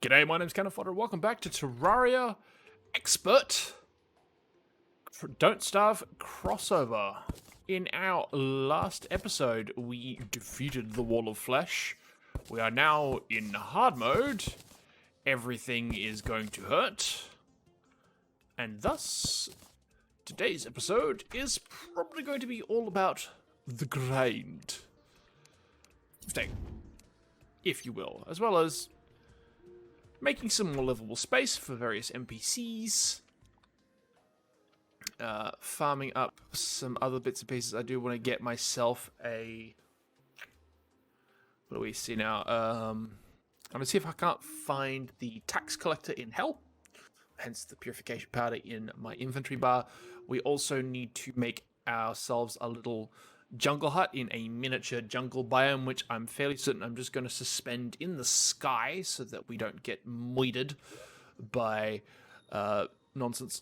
G'day, my name's Kenneth Fodder. Welcome back to Terraria Expert Don't Starve crossover. In our last episode, we defeated the Wall of Flesh. We are now in hard mode. Everything is going to hurt. And thus, today's episode is probably going to be all about the grind. If you will, as well as making some more livable space for various NPCs. Farming up some other bits and pieces. I do want to get myself a... What do we see now? I'm going to see if I can't find the tax collector in hell. Hence the purification powder in my inventory bar. We also need to make ourselves a little jungle hut in a miniature jungle biome, which I'm fairly certain I'm just going to suspend in the sky so that we don't get moided by nonsense.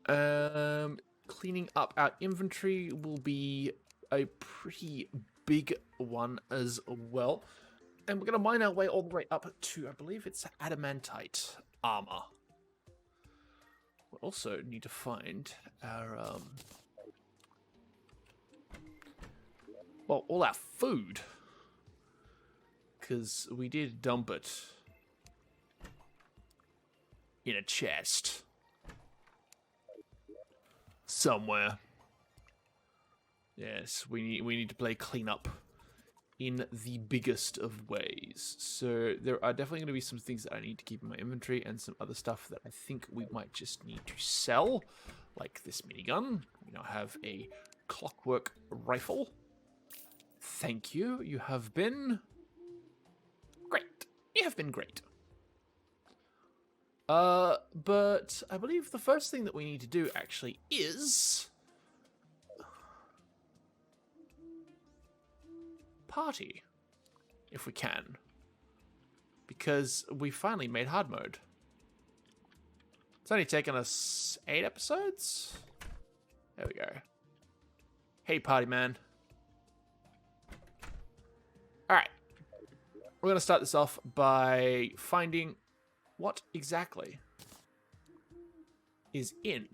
Cleaning up our inventory will be a pretty big one as well. And we're going to mine our way all the way up to, I believe it's adamantite armor. We also need to find our... well, all our food, because we did dump it in a chest somewhere. Yes, we need to play cleanup in the biggest of ways. So there are definitely going to be some things that I need to keep in my inventory and some other stuff that I think we might just need to sell, like this minigun. We now have a clockwork rifle. Thank you. You have been great. You have been great. But I believe the first thing that we need to do actually is party, if we can, because we finally made hard mode. It's only taken us 8 episodes. There we go. Hey, party man. Alright, we're going to start this off by finding what exactly is in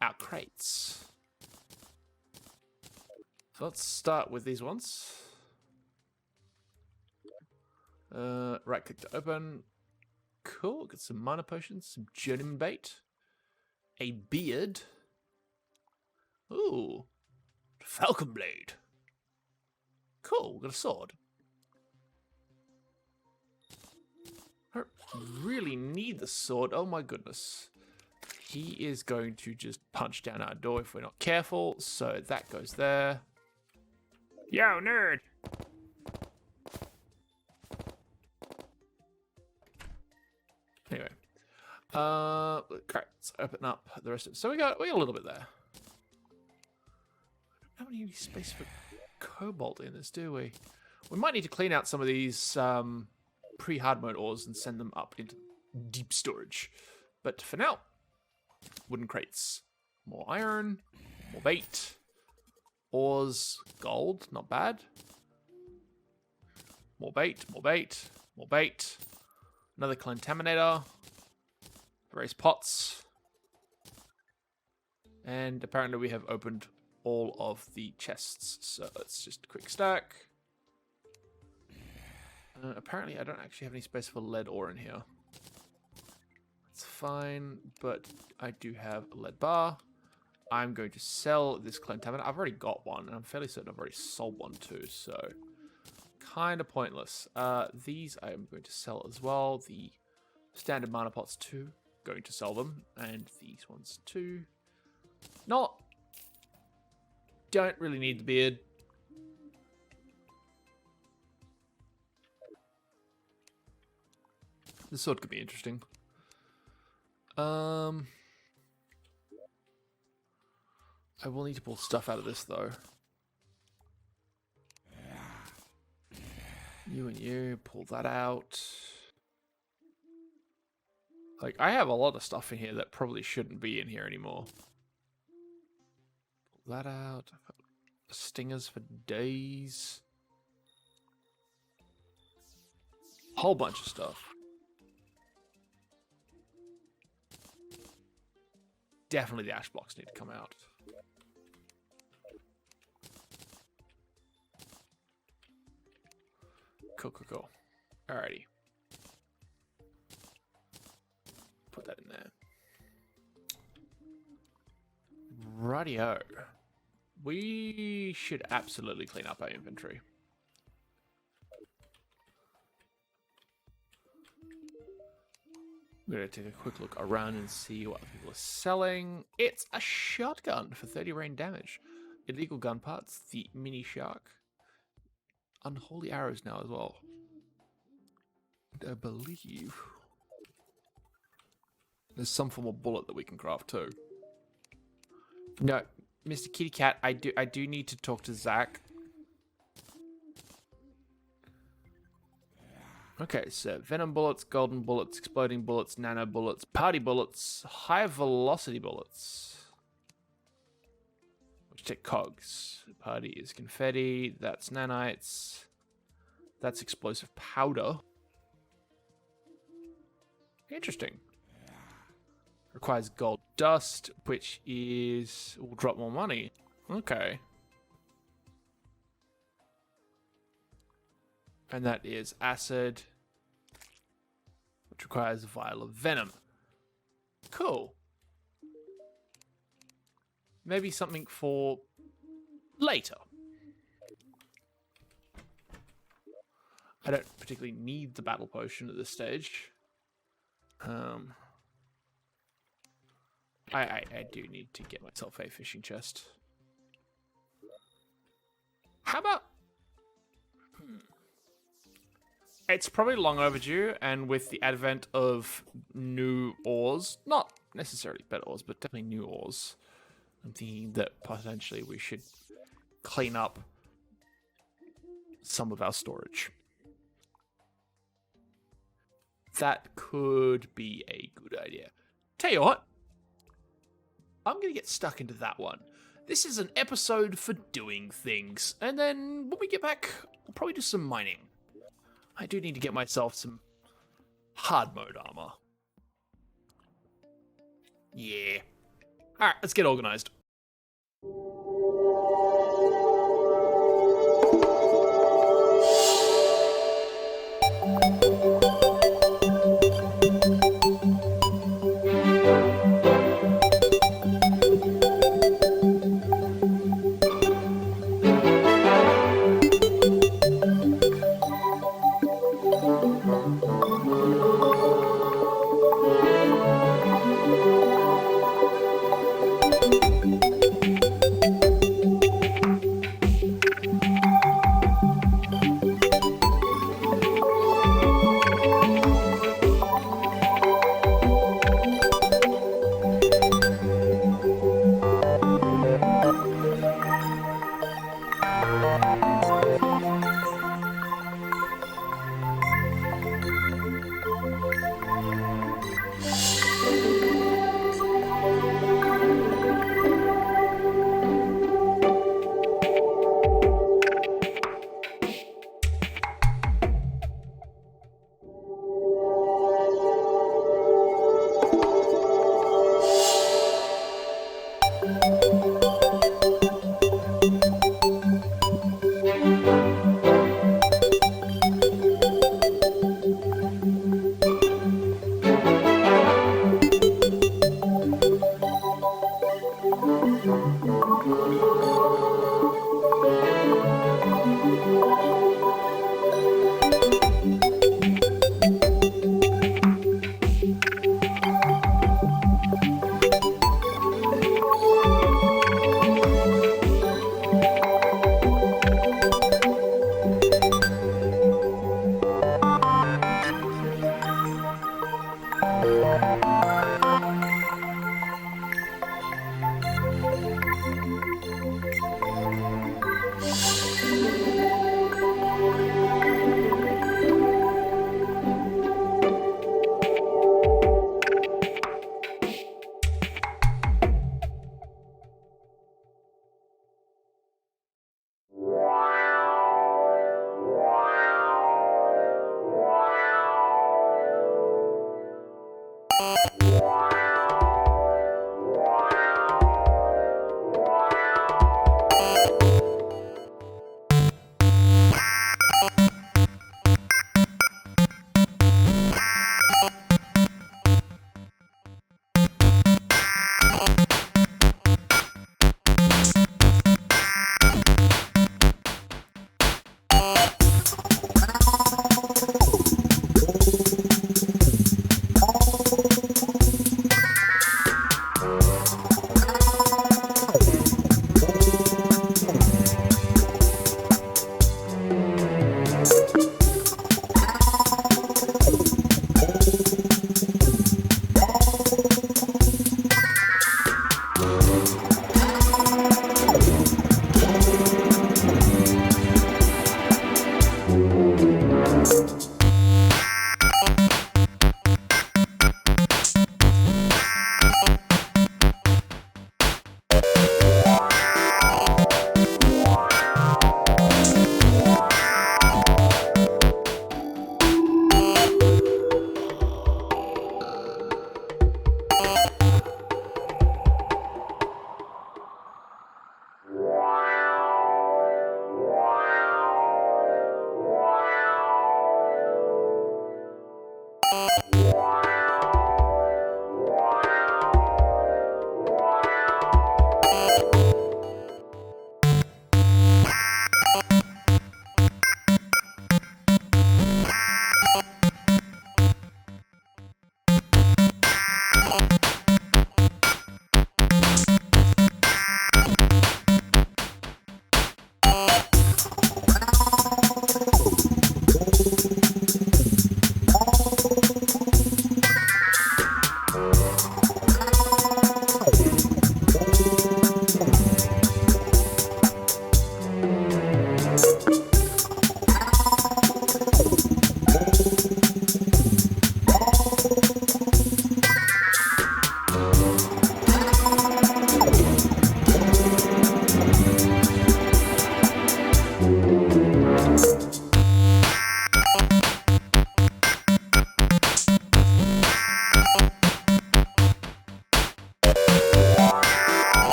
our crates. So let's start with these ones. Right click to open. Cool, got some mana potions, some journeyman bait, a beard. Ooh, falcon blade. Cool, got a sword. I don't really need the sword. Oh my goodness. He is going to just punch down our door if we're not careful. So that goes there. Yo, nerd! Anyway. Correct. Let's open up the rest of it. So we got a little bit there. I don't have any space for cobalt in this, do we? We might need to clean out some of these pre-hard mode ores and send them up into deep storage. But for now, wooden crates. More iron, more bait, ores, gold, not bad. More bait, more bait, more bait. Another contaminator. Various pots. And apparently we have opened all of the chests. So let's just quick stack. Apparently, I don't actually have any space for lead ore in here. That's fine, but I do have a lead bar. I'm going to sell this contaminant. I've already got one, and I'm fairly certain I've already sold one too, so kind of pointless. These I am going to sell as well. The standard mana pots too, going to sell them, and these ones too. Don't really need the beard. This sword could be interesting. I will need to pull stuff out of this though. You and you, pull that out. Like, I have a lot of stuff in here that probably shouldn't be in here anymore. Pull that out. I've got stingers for days. whole bunch of stuff. Definitely the ash blocks need to come out. Cool, cool, cool. Alrighty. Put that in there. Rightio. We should absolutely clean up our inventory. I'm going to take a quick look around and see what people are selling. It's a shotgun for 30 rain damage. Illegal gun parts, the mini shark. Unholy arrows now as well. And I believe there's some form of bullet that we can craft too. No, Mr. Kitty Cat, I do need to talk to Zach. Okay, so venom bullets, golden bullets, exploding bullets, nano bullets, party bullets, high velocity bullets. Which take cogs. Party is confetti, that's nanites, that's explosive powder. Interesting. Requires gold dust, which will drop more money. Okay. And that is acid, which requires a vial of venom. Cool. Maybe something for later. I don't particularly need the battle potion at this stage. I do need to get myself a fishing chest. How about... It's probably long overdue, and with the advent of new ores, not necessarily better ores, but definitely new ores, I'm thinking that potentially we should clean up some of our storage. That could be a good idea. Tell you what, I'm going to get stuck into that one. This is an episode for doing things, and then when we get back, we'll probably do some mining. I do need to get myself some hard mode armor. Yeah. Alright, let's get organized.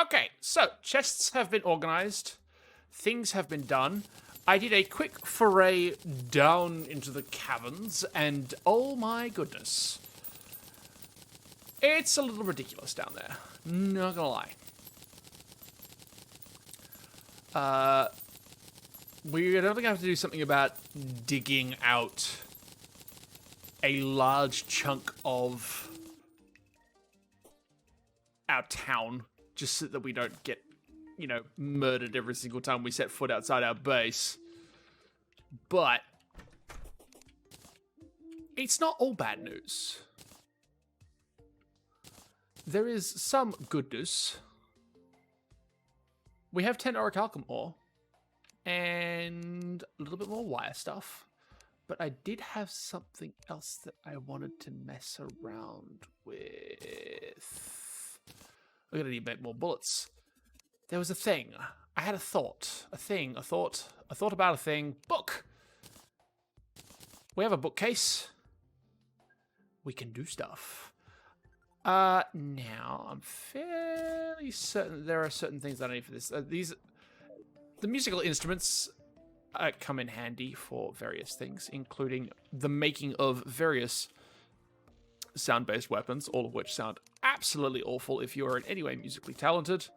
Okay, so chests have been organized. Things have been done. I did a quick foray down into the caverns, and oh my goodness. It's a little ridiculous down there. Not gonna lie. We're definitely gonna have to do something about digging out a large chunk of our town, just so that we don't get, you know, murdered every single time we set foot outside our base. But it's not all bad news. There is some good news. We have 10 orichalcum ore and a little bit more wire stuff. But I did have something else that I wanted to mess around with. We're going to need a bit more bullets. There was a thing. I had a thought. A thought about a thing. Book! We have a bookcase. We can do stuff. Now, I'm fairly certain there are certain things that I need for this. The musical instruments come in handy for various things, including the making of various sound-based weapons, all of which sound absolutely awful if you are in any way musically talented.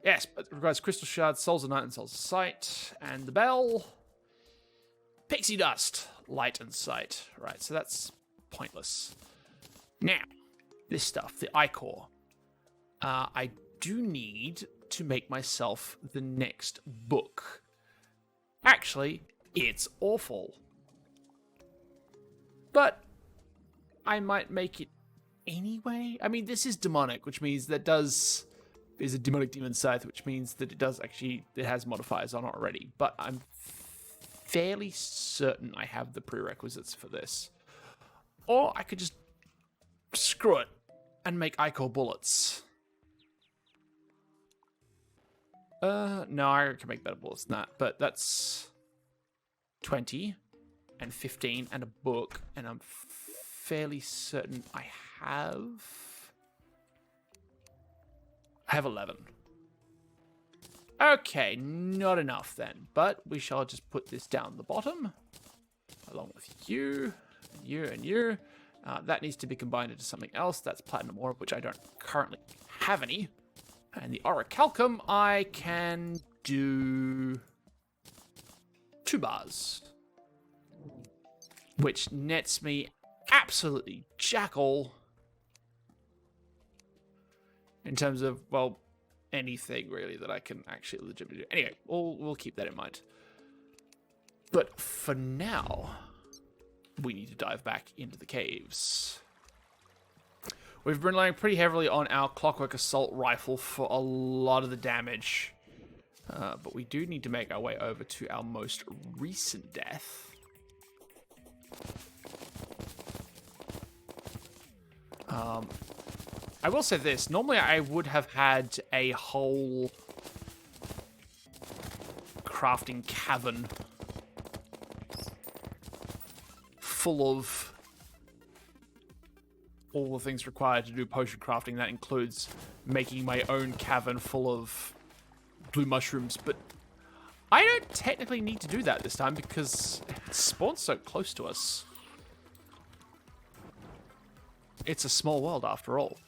Yes, but it requires crystal shards, souls of night and souls of sight, and the bell. Pixie dust, light and sight. Right, so that's pointless. Now, this stuff, the ichor. I do need to make myself the next book. Actually, it's awful. But I might make it anyway. I mean, this is demonic, which means that is a demonic demon scythe, which means that it has modifiers on it already. But I'm fairly certain I have the prerequisites for this. Or I could just screw it and make ichor bullets. No, I can make better bullets than that, but that's 20 and 15 and a book, and I'm fairly certain I have 11. Okay, not enough then, but we shall just put this down the bottom, along with you, and you, and you. That needs to be combined into something else. That's platinum ore, which I don't currently have any. And the orichalcum, I can do 2 bars, which nets me absolutely jack all in terms of, well, anything really that I can actually legitimately do. Anyway, we'll keep that in mind. But for now, we need to dive back into the caves. We've been relying pretty heavily on our clockwork assault rifle for a lot of the damage. But we do need to make our way over to our most recent death. I will say this. Normally I would have had a whole crafting cavern full of all the things required to do potion crafting. That includes making my own cavern full of blue mushrooms, but I don't technically need to do that this time because it spawns so close to us. It's a small world after all.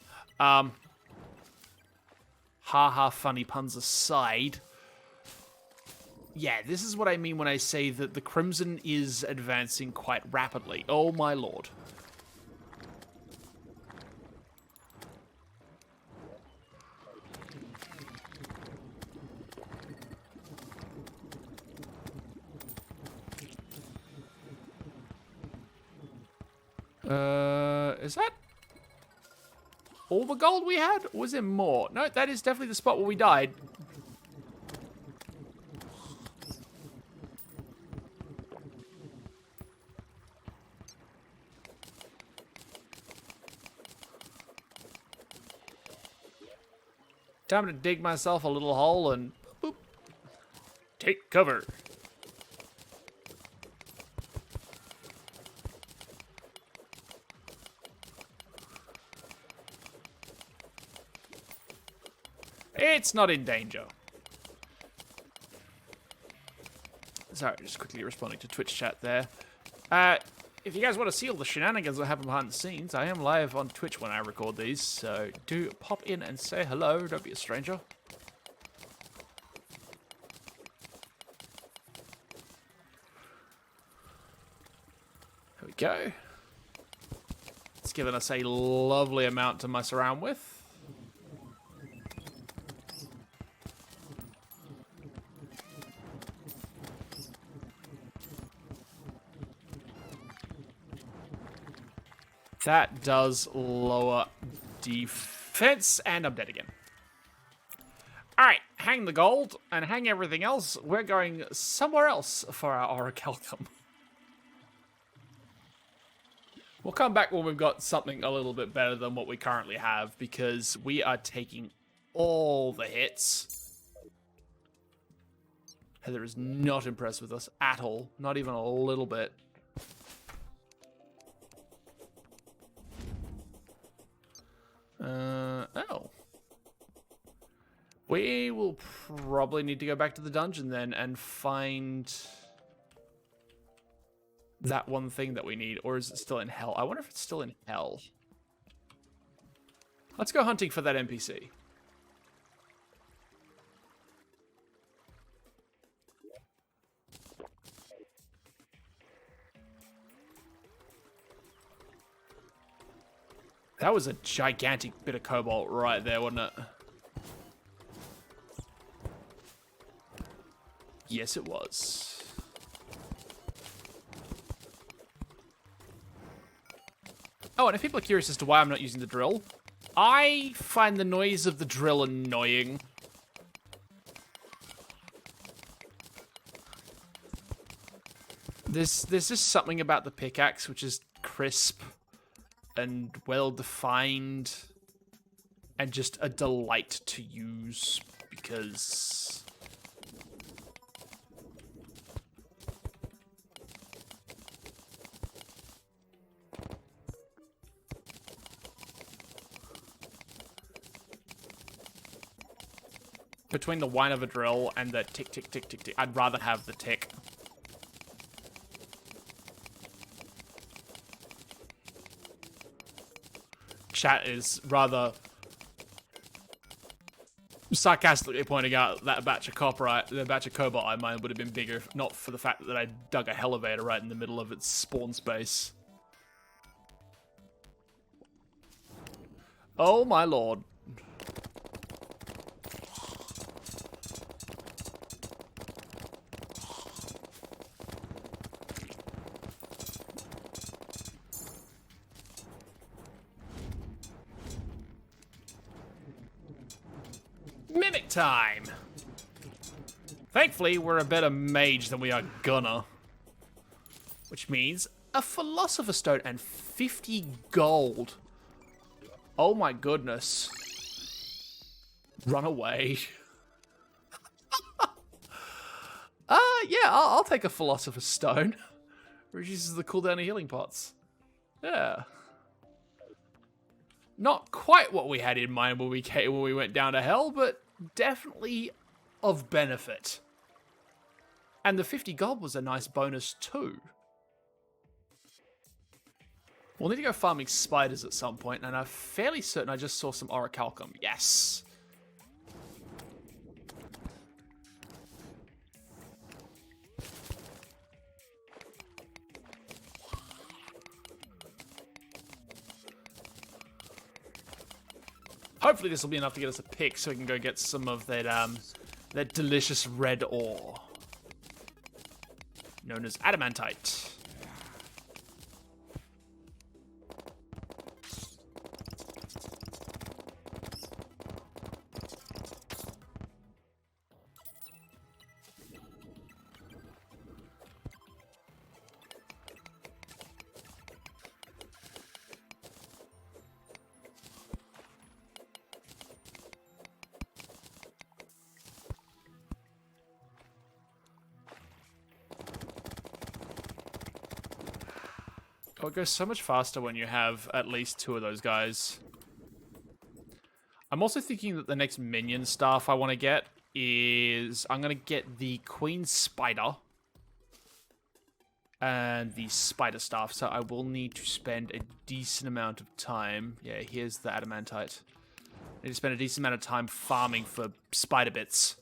Haha, funny puns aside. Yeah, this is what I mean when I say that the Crimson is advancing quite rapidly. Oh my lord. Is that all the gold we had? Or was there more? No, that is definitely the spot where we died. Time to dig myself a little hole and boop. Take cover. It's not in danger. Sorry, just quickly responding to Twitch chat there. If you guys want to see all the shenanigans that happen behind the scenes, I am live on Twitch when I record these, so do pop in and say hello. Don't be a stranger. There we go. It's given us a lovely amount to mess around with. That does lower defense, and I'm dead again. Alright, hang the gold, and hang everything else. We're going somewhere else for our orichalcum. We'll come back when we've got something a little bit better than what we currently have, because we are taking all the hits. Heather is not impressed with us at all, not even a little bit. Oh. We will probably need to go back to the dungeon then and find that one thing that we need. Or is it still in hell? I wonder if it's still in hell. Let's go hunting for that NPC. That was a gigantic bit of cobalt right there, wasn't it? Yes, it was. Oh, and if people are curious as to why I'm not using the drill, I find the noise of the drill annoying. There's just something about the pickaxe which is crisp and well-defined, and just a delight to use, because between the whine of a drill and the tick, tick, tick, tick, tick, I'd rather have the tick. Chat is rather sarcastically pointing out that batch of the batch of cobalt I mined would have been bigger, if not for the fact that I dug a elevator right in the middle of its spawn space. Oh my lord. Mimic time! Thankfully, we're a better mage than we are gunner. Which means a philosopher's stone and 50 gold. Oh my goodness. Run away. Yeah, I'll take a philosopher's stone. Reduces the cooldown of healing pots. Yeah. Not quite what we had in mind when we went down to hell, but definitely of benefit. And the 50 gold was a nice bonus too. We'll need to go farming spiders at some point, and I'm fairly certain I just saw some orichalcum. Yes! Hopefully this will be enough to get us a pick so we can go get some of that delicious red ore. Known as adamantite. Oh, it goes so much faster when you have at least two of those guys. I'm also thinking that the next minion stuff I want to get is... I'm going to get the Queen Spider and the Spider Staff, so I will need to spend a decent amount of time. Yeah, here's the Adamantite. I need to spend a decent amount of time farming for spider bits.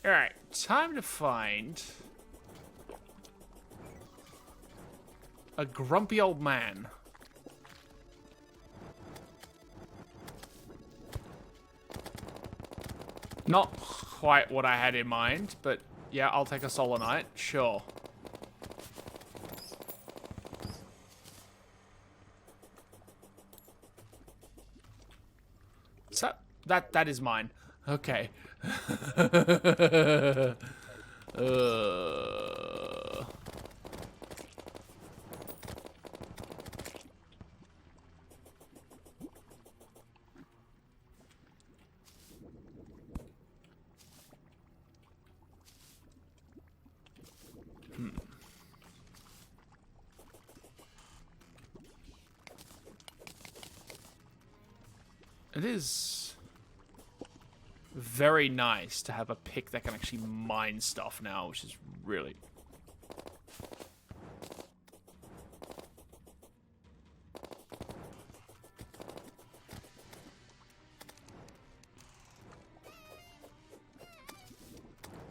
Alright, time to find a grumpy old man. Not quite what I had in mind, but yeah, I'll take a Solar Knight, sure. So, that is mine. Okay. It is very nice to have a pick that can actually mine stuff now, which is really...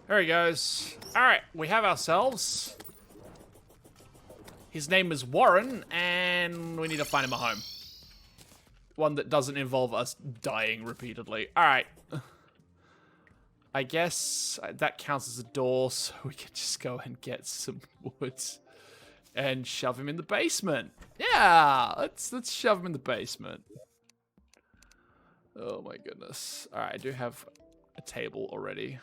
There he goes. Alright, we have ourselves. His name is Warren, and we need to find him a home. One that doesn't involve us dying repeatedly. Alright. I guess that counts as a door, so we can just go and get some wood and shove him in the basement. Yeah, let's shove him in the basement. Oh my goodness. Alright, I do have a table already.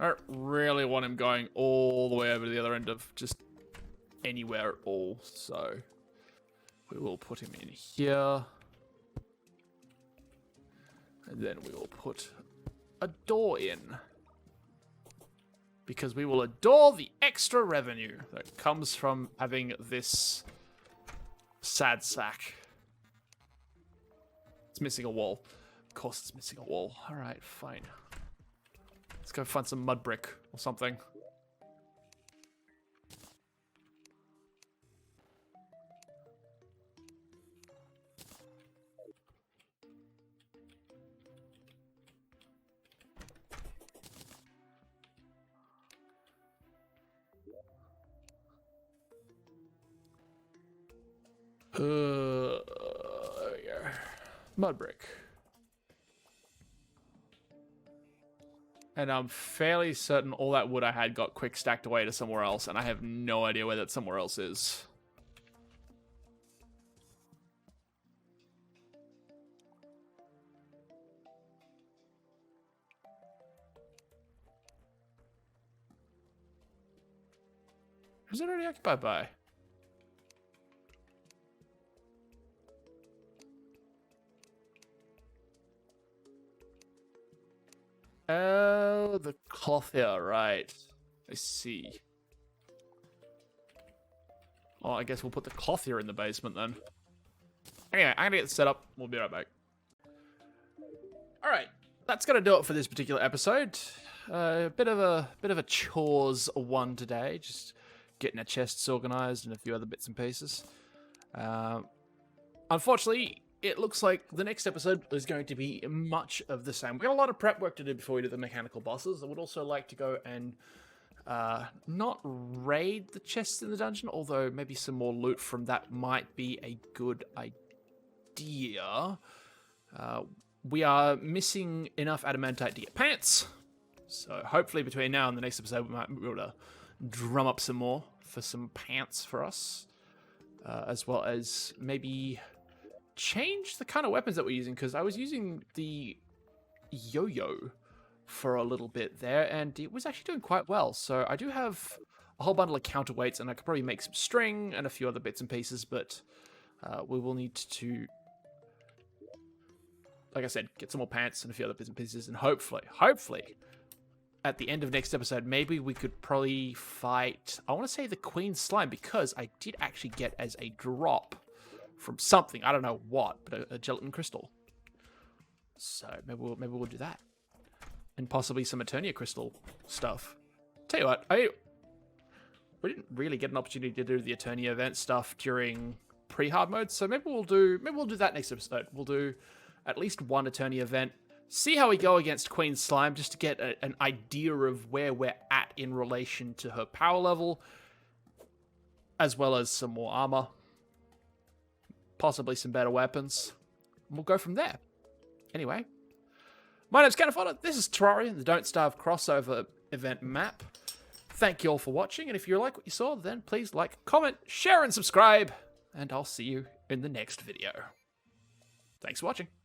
I don't really want him going all the way over to the other end of just anywhere at all, so we will put him in here. And then we will put a door in. Because we will adore the extra revenue that comes from having this sad sack. It's missing a wall. Of course it's missing a wall. Alright, fine. Let's go find some mud brick or something. There we go. Mud brick. And I'm fairly certain all that wood I had got quick stacked away to somewhere else, and I have no idea where that somewhere else is. Who's it already occupied by? Oh, the clothier, right. I see. Oh, I guess we'll put the clothier in the basement then. Anyway, I'm gonna get set up. We'll be right back. Alright, that's gonna do it for this particular episode. A bit of a chores one today, just getting our chests organized and a few other bits and pieces. Unfortunately, it looks like the next episode is going to be much of the same. We've got a lot of prep work to do before we do the mechanical bosses. I would also like to go and not raid the chests in the dungeon, although maybe some more loot from that might be a good idea. We are missing enough adamantite to get pants, so hopefully between now and the next episode we might be able to drum up some more for some pants for us. as well as maybe change the kind of weapons that we're using, because I was using the yo-yo for a little bit there, and it was actually doing quite well. So I do have a whole bundle of counterweights, and I could probably make some string and a few other bits and pieces, but we will need to, like I said, get some more pants and a few other bits and pieces, and hopefully, at the end of next episode, maybe we could probably fight, I want to say the Queen Slime, because I did actually get as a drop from something, I don't know what, but a gelatin crystal. So maybe we'll do that. And possibly some Eternia crystal stuff. Tell you what, we didn't really get an opportunity to do the Eternia event stuff during pre-hard mode, so maybe we'll do that next episode. We'll do at least one Eternia event, see how we go against Queen Slime, just to get an idea of where we're at in relation to her power level, as well as some more armor, possibly some better weapons. We'll go from there. Anyway, my name's Canifodder. This is Terraria, the Don't Starve crossover event map. Thank you all for watching, and if you like what you saw, then please like, comment, share, and subscribe, and I'll see you in the next video. Thanks for watching.